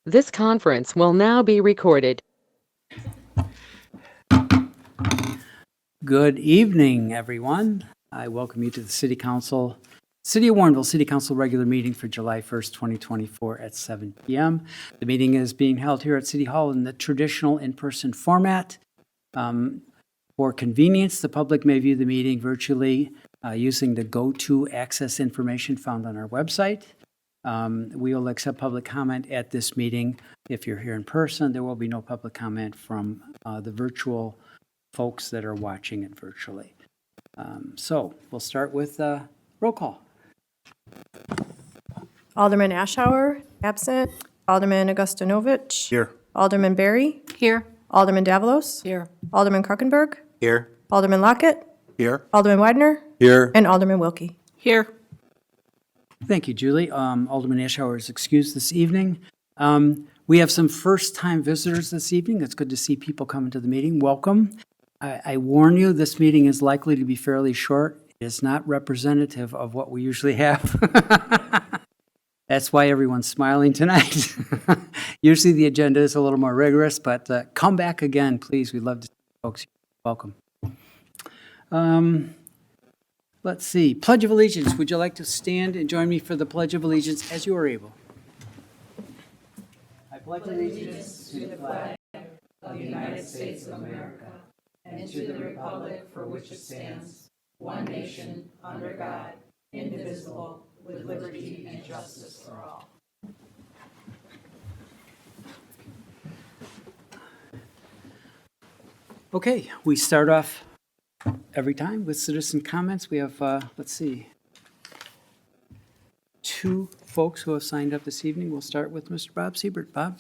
This conference will now be recorded. Good evening, everyone. I welcome you to the City of Warrenville City Council regular meeting for July 1st, 2024 at 7 p.m. The meeting is being held here at City Hall in the traditional in-person format. For convenience, the public may view the meeting virtually using the go-to access information found on our website. We will accept public comment at this meeting. If you're here in person, there will be no public comment from the virtual folks that are watching it virtually. So we'll start with roll call. Alderman Ashour, absent. Alderman Augustinovich. Here. Alderman Berry. Here. Alderman Davalos. Here. Alderman Kruckenberg. Here. Alderman Lockett. Here. Alderman Widener. Here. And Alderman Wilkie. Here. Thank you, Julie. Alderman Ashour is excused this evening. We have some first-time visitors this evening. It's good to see people coming to the meeting. Welcome. I warn you, this meeting is likely to be fairly short. It is not representative of what we usually have. That's why everyone's smiling tonight. Usually the agenda is a little more rigorous, but come back again, please. We'd love to see folks. Welcome. Let's see. Pledge of Allegiance. Would you like to stand and join me for the Pledge of Allegiance as you are able? I pledge allegiance to the flag of the United States of America and to the republic for which it stands, one nation, under God, indivisible, with liberty and justice for all. Okay, we start off every time with citizen comments. We have, let's see, two folks who have signed up this evening. We'll start with Mr. Bob Siebert. Bob?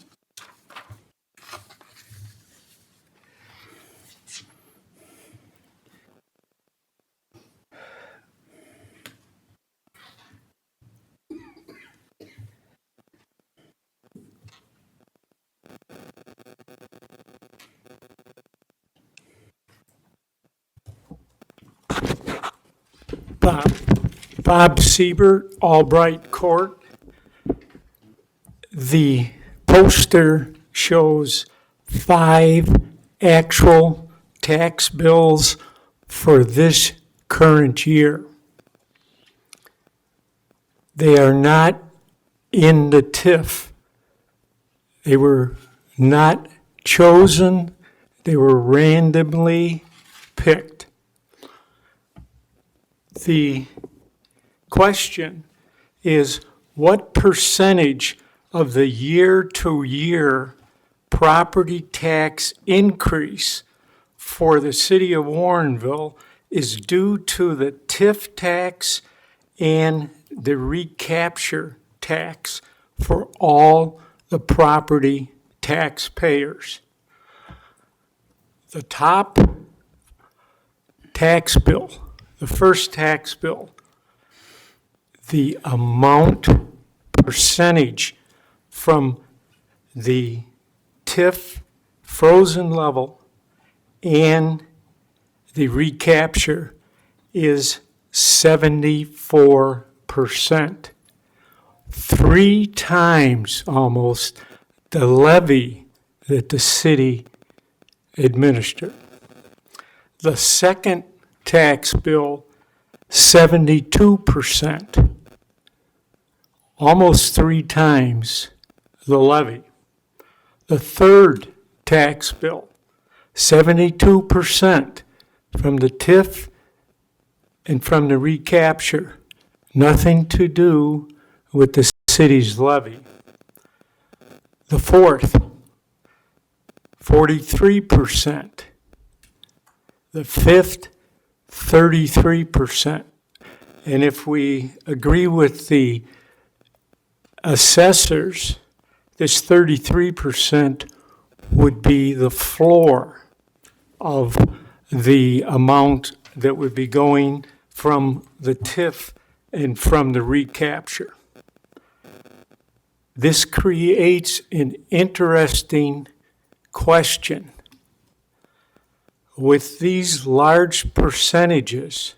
Bob Siebert, Albright Court. The poster shows 5 actual tax bills for this current year. They are not in the TIF. They were not chosen. They were randomly picked. The question is, what percentage of the year-to-year property tax increase for the city of Warrenville is due to the TIF tax and the recapture tax for all the property taxpayers? The top tax bill, the first tax bill, the amount percentage from the TIF frozen level and the recapture is 74%. 3 times almost the levy that the city administered. The second tax bill, 72%, almost 3 times the levy. The third tax bill, 72% from the TIF and from the recapture, nothing to do with the city's levy. The fourth, 43%. The fifth, 33%. And if we agree with the assessors, this 33% would be the floor of the amount that would be going from the TIF and from the recapture. This creates an interesting question. With these large percentages,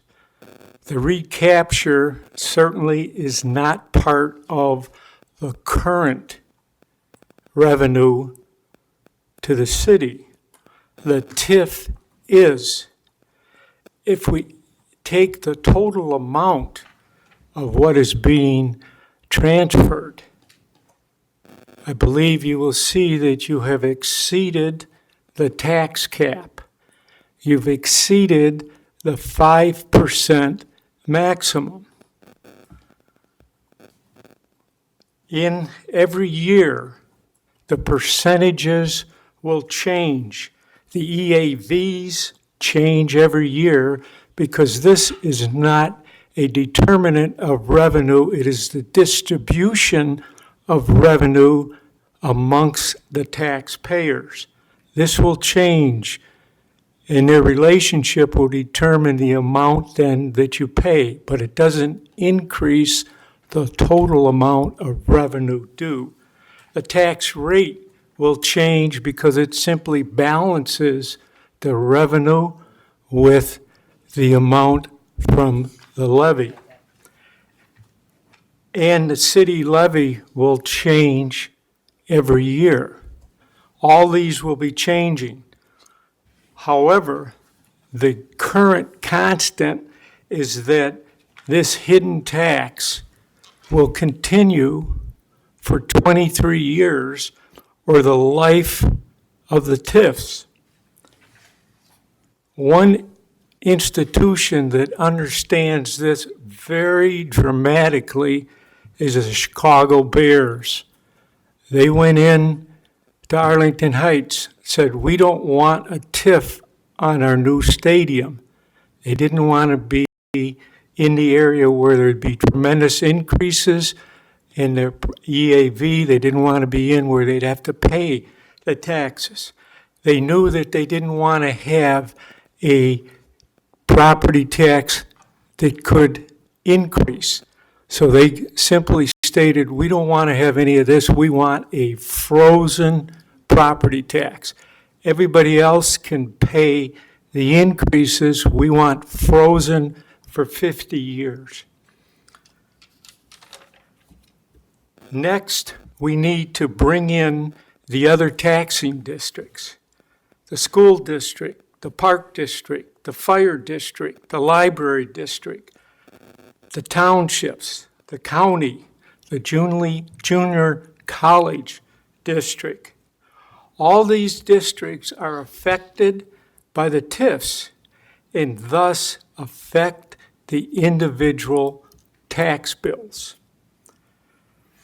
the recapture certainly is not part of the current revenue to the city. The TIF is, if we take the total amount of what is being transferred, I believe you will see that you have exceeded the tax cap. You've exceeded the 5% maximum. In every year, the percentages will change. The EAVs change every year because this is not a determinant of revenue. It is the distribution of revenue amongst the taxpayers. This will change, and their relationship will determine the amount then that you pay, but it doesn't increase the total amount of revenue due. The tax rate will change because it simply balances the revenue with the amount from the levy. And the city levy will change every year. All these will be changing. However, the current constant is that this hidden tax will continue for 23 years or the life of the TIFs. One institution that understands this very dramatically is the Chicago Bears. They went in to Arlington Heights, said, we don't want a TIF on our new stadium. They didn't want to be in the area where there'd be tremendous increases in their EAV. They didn't want to be in where they'd have to pay the taxes. They knew that they didn't want to have a property tax that could increase. So they simply stated, we don't want to have any of this. We want a frozen property tax. Everybody else can pay the increases. We want frozen for 50 years. Next, we need to bring in the other taxing districts, the school district, the park district, the fire district, the library district, the townships, the county, the junior college district. All these districts are affected by the TIFs and thus affect the individual tax bills.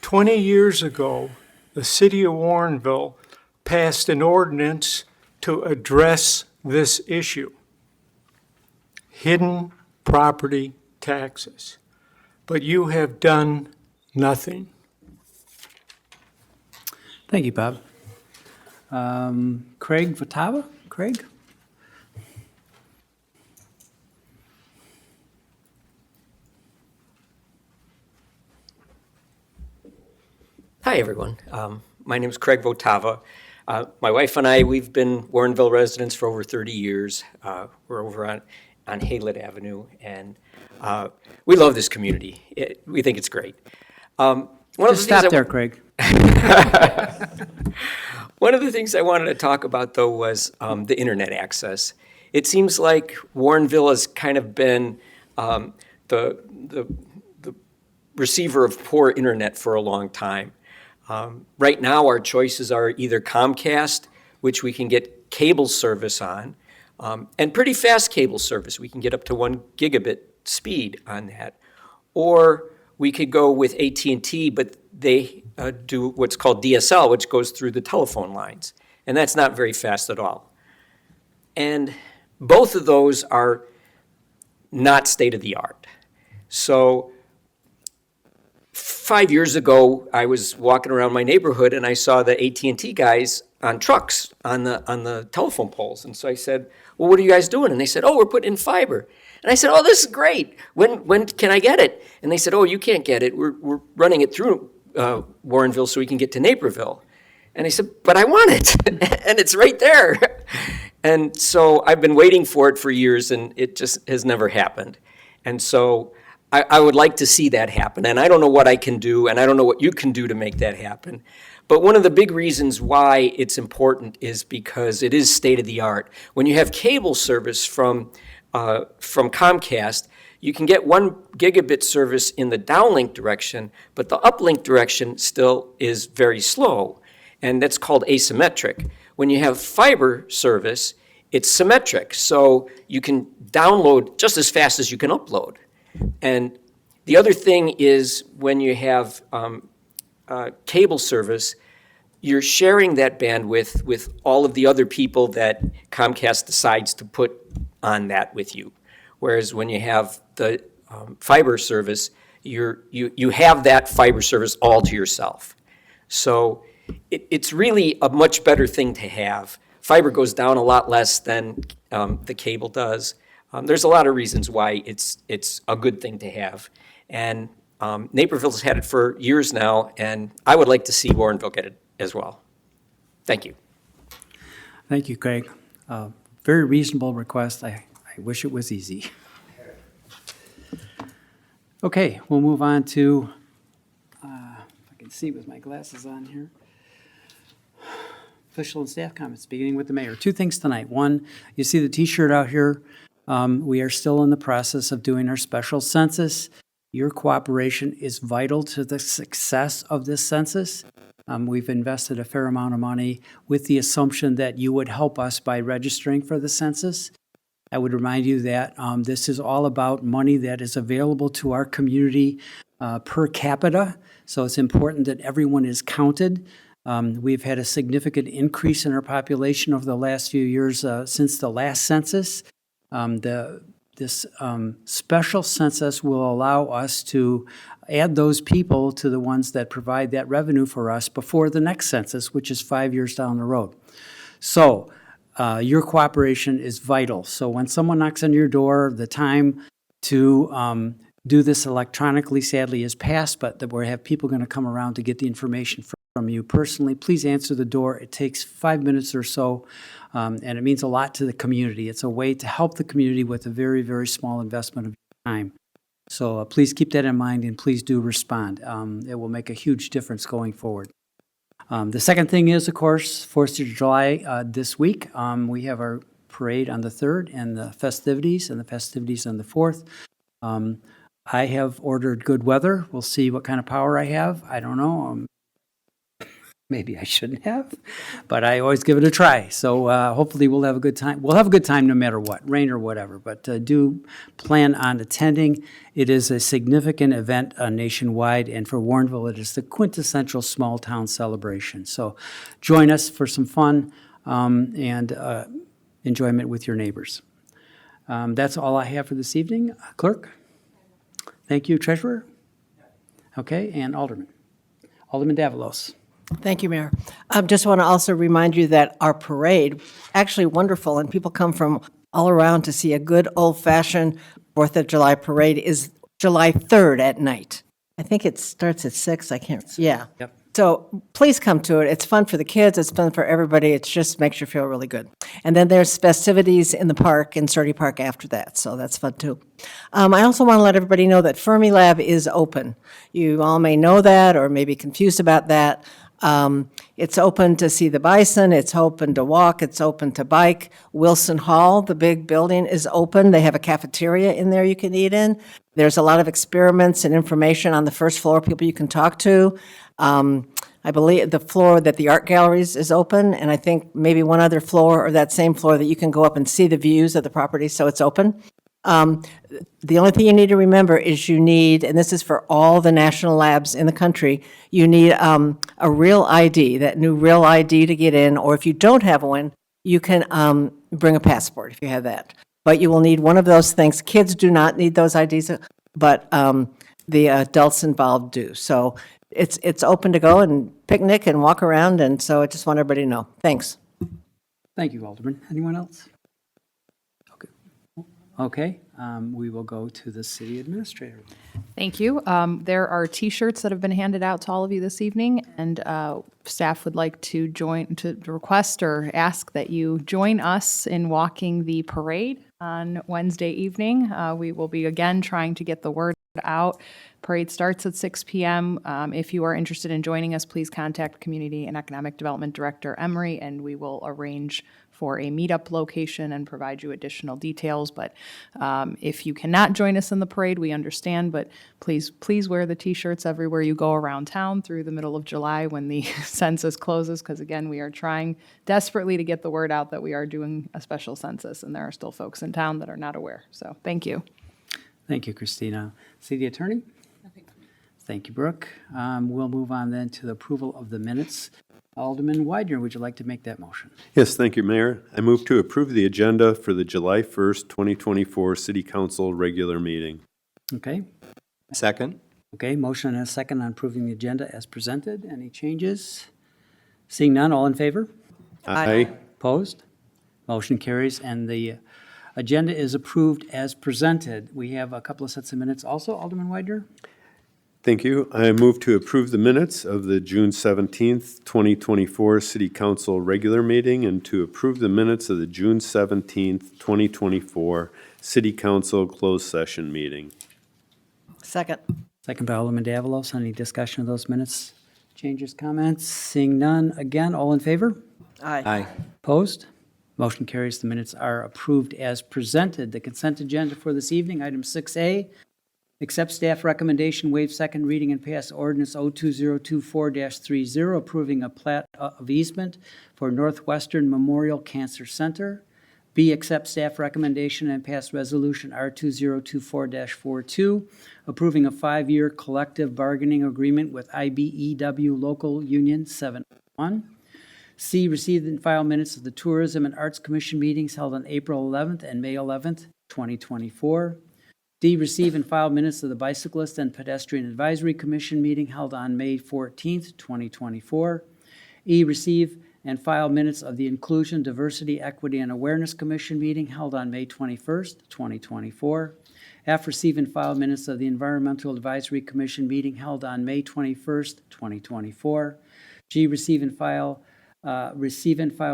20 years ago, the city of Warrenville passed an ordinance to address this issue, hidden property taxes. But you have done nothing. Thank you, Bob. Craig Votava? Craig? Hi, everyone. My name is Craig Votava. My wife and I, we've been Warrenville residents for over 30 years. We're over on Haylet Avenue, and we love this community. We think it's great. Just stop there, Craig. One of the things I wanted to talk about, though, was the internet access. It seems like Warrenville has kind of been the receiver of poor internet for a long time. Right now, our choices are either Comcast, which we can get cable service on, and pretty fast cable service. We can get up to 1 gigabit speed on that. Or we could go with AT&T, but they do what's called DSL, which goes through the telephone lines. And that's not very fast at all. And both of those are not state-of-the-art. So 5 years ago, I was walking around my neighborhood and I saw the AT&T guys on trucks on the telephone poles. And so I said, well, what are you guys doing? And they said, oh, we're putting in fiber. And I said, oh, this is great. When can I get it? And they said, oh, you can't get it. We're running it through Warrenville so we can get to Naperville. And I said, but I want it. And it's right there. And so I've been waiting for it for years, and it just has never happened. And so I would like to see that happen, and I don't know what I can do, and I don't know what you can do to make that happen. But one of the big reasons why it's important is because it is state-of-the-art. When you have cable service from Comcast, you can get 1 gigabit service in the downlink direction, but the uplink direction still is very slow, and that's called asymmetric. When you have fiber service, it's symmetric, so you can download just as fast as you can upload. And the other thing is when you have cable service, you're sharing that bandwidth with all of the other people that Comcast decides to put on that with you. Whereas when you have the fiber service, you have that fiber service all to yourself. So it's really a much better thing to have. Fiber goes down a lot less than the cable does. There's a lot of reasons why it's a good thing to have. And Naperville's had it for years now, and I would like to see Warrenville get it as well. Thank you. Thank you, Craig. Very reasonable request. I wish it was easy. Okay, we'll move on to, if I can see with my glasses on here, official and staff comments, beginning with the mayor. 2 things tonight. One, you see the T-shirt out here. We are still in the process of doing our special census. Your cooperation is vital to the success of this census. We've invested a fair amount of money with the assumption that you would help us by registering for the census. I would remind you that this is all about money that is available to our community per capita, so it's important that everyone is counted. We've had a significant increase in our population over the last few years since the last census. This special census will allow us to add those people to the ones that provide that revenue for us before the next census, which is 5 years down the road. So your cooperation is vital. So when someone knocks on your door, the time to do this electronically sadly is past, but we have people going to come around to get the information from you personally. Please answer the door. It takes 5 minutes or so, and it means a lot to the community. It's a way to help the community with a very, very small investment of time. So please keep that in mind and please do respond. It will make a huge difference going forward. The second thing is, of course, 4th of July this week. We have our parade on the 3rd and the festivities on the 4th. I have ordered good weather. We'll see what kind of power I have. I don't know. Maybe I shouldn't have, but I always give it a try. So hopefully we'll have a good time. We'll have a good time no matter what, rain or whatever, but do plan on attending. It is a significant event nationwide, and for Warrenville, it is the quintessential small-town celebration. So join us for some fun and enjoyment with your neighbors. That's all I have for this evening. Clerk? Thank you. Treasurer? Okay, and Alderman. Alderman Davalos. Thank you, Mayor. Just want to also remind you that our parade, actually wonderful, and people come from all around to see a good old-fashioned 4th of July parade, is July 3rd at night. I think it starts at 6, I can't, yeah. Yep. So please come to it. It's fun for the kids, it's fun for everybody, it just makes you feel really good. And then there's festivities in the park, in Sturdy Park after that, so that's fun too. I also want to let everybody know that Fermilab is open. You all may know that or may be confused about that. It's open to see the bison, it's open to walk, it's open to bike. Wilson Hall, the big building, is open. They have a cafeteria in there you can eat in. There's a lot of experiments and information on the first floor, people you can talk to. I believe the floor that the art galleries is open, and I think maybe one other floor or that same floor that you can go up and see the views of the property, so it's open. The only thing you need to remember is you need, and this is for all the national labs in the country, you need a real ID, that new real ID to get in, or if you don't have one, you can bring a passport if you have that. But you will need one of those things. Kids do not need those IDs, but the adults involved do. So it's open to go and picnic and walk around, and so I just want everybody to know. Thanks. Thank you, Alderman. Anyone else? Okay, we will go to the city administrator. Thank you. There are T-shirts that have been handed out to all of you this evening, and staff would like to request or ask that you join us in walking the parade on Wednesday evening. We will be again trying to get the word out. Parade starts at 6 p.m. If you are interested in joining us, please contact Community and Economic Development Director Emery, and we will arrange for a meetup location and provide you additional details. But if you cannot join us in the parade, we understand, but please wear the T-shirts everywhere you go around town through the middle of July when the census closes, because again, we are trying desperately to get the word out that we are doing a special census, and there are still folks in town that are not aware. So thank you. Thank you, Christina. City Attorney? Thank you, Brooke. We'll move on then to the approval of the minutes. Alderman Widener, would you like to make that motion? Yes, thank you, Mayor. I move to approve the agenda for the July 1st, 2024 City Council regular meeting. Okay. Second? Okay, motion and a second on approving the agenda as presented. Any changes? Seeing none, all in favor? Aye. Opposed? Motion carries, and the agenda is approved as presented. We have a couple of sets of minutes also. Alderman Widener? Thank you. I move to approve the minutes of the June 17th, 2024 City Council regular meeting and to approve the minutes of the June 17th, 2024 City Council closed session meeting. Second. Second by Alderman Davalos. Any discussion of those minutes? Changes, comments? Seeing none, again, all in favor? Aye. Opposed? Motion carries. The minutes are approved as presented. The consent agenda for this evening, item 6A, accept staff recommendation, waive second reading and pass ordinance 02024-30, approving a plat of easement for Northwestern Memorial Cancer Center. B, accept staff recommendation and pass resolution R2024-42, approving a 5-year collective bargaining agreement with IBEW Local Union 71. C, receive and file minutes of the Tourism and Arts Commission meetings held on April 11th and May 11th, 2024. D, receive and file minutes of the Bicyclist and Pedestrian Advisory Commission meeting held on May 14th, 2024. E, receive and file minutes of the Inclusion, Diversity, Equity, and Awareness Commission meeting held on May 21st, 2024. F, receive and file minutes of the Environmental Advisory Commission meeting held on May 21st, 2024. G, receive and file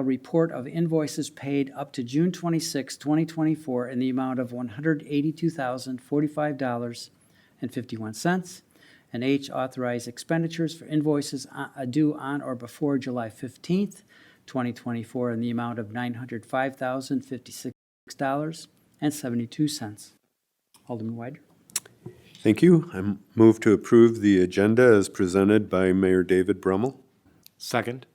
report of invoices paid up to June 26, 2024 in the amount of $182,045.51. And H, authorize expenditures for invoices due on or before July 15th, 2024 in the amount of $905,056.72. Alderman Widener. Thank you. I move to approve the agenda as presented by Mayor David Brummel. Second.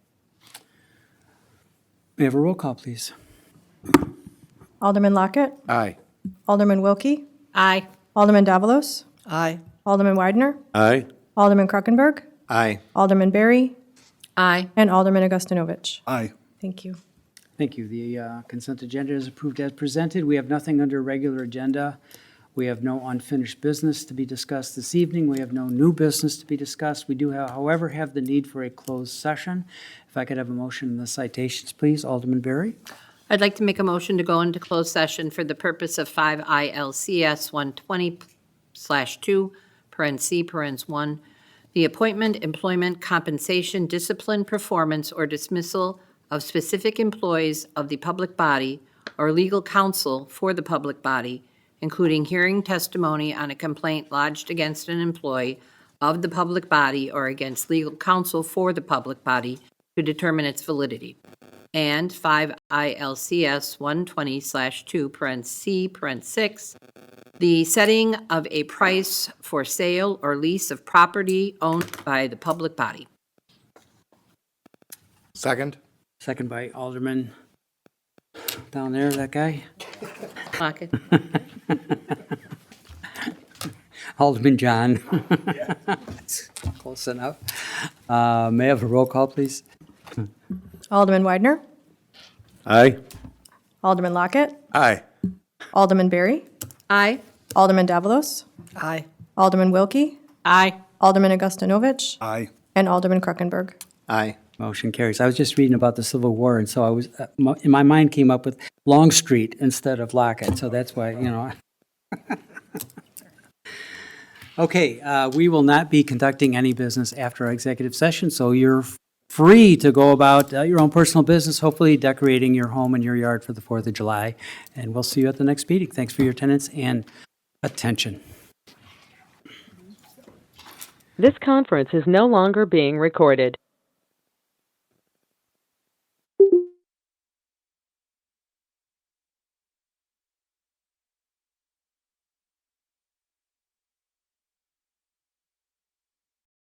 May I have a roll call, please? Alderman Lockett, Aye. Alderman Wilkie, Aye. Alderman Davalos, Aye. Alderman Widener, Aye. Alderman Krokenberg, Aye. Alderman Berry, Aye. and Alderman Augustinovich. Aye. Thank you. Thank you. The consent agenda is approved as presented. We have nothing under regular agenda. We have no unfinished business to be discussed this evening. We have no new business to be discussed. We do, however, have the need for a closed session. If I could have a motion in the citations, please. Alderman Berry. I'd like to make a motion to go into closed session for the purpose of 5 ILCS 120/2, parens C, parens 1, the appointment, employment, compensation, discipline, performance, or dismissal of specific employees of the public body or legal counsel for the public body, including hearing testimony on a complaint lodged against an employee of the public body or against legal counsel for the public body to determine its validity. And 5 ILCS 120/2, parens C, parens 6, the setting of a price for sale or lease of property owned by the public body. Second. Second by Alderman down there, that guy. Lockett. Alderman John. Close enough. May I have a roll call, please? Alderman Widener, Aye. Alderman Lockett, Aye. Alderman Berry, Aye. Alderman Davalos, Aye. Alderman Wilkie, Aye. Alderman Augustinovich, Aye. and Alderman Krokenberg. Aye. Motion carries. I was just reading about the Civil War, and so I was, in my mind came up with Longstreet instead of Lockett, so that's why, you know. Okay, we will not be conducting any business after our executive session, so you're free to go about your own personal business, hopefully decorating your home and your yard for the 4th of July. And we'll see you at the next meeting. Thanks for your attendance and attention. This conference is no longer being recorded.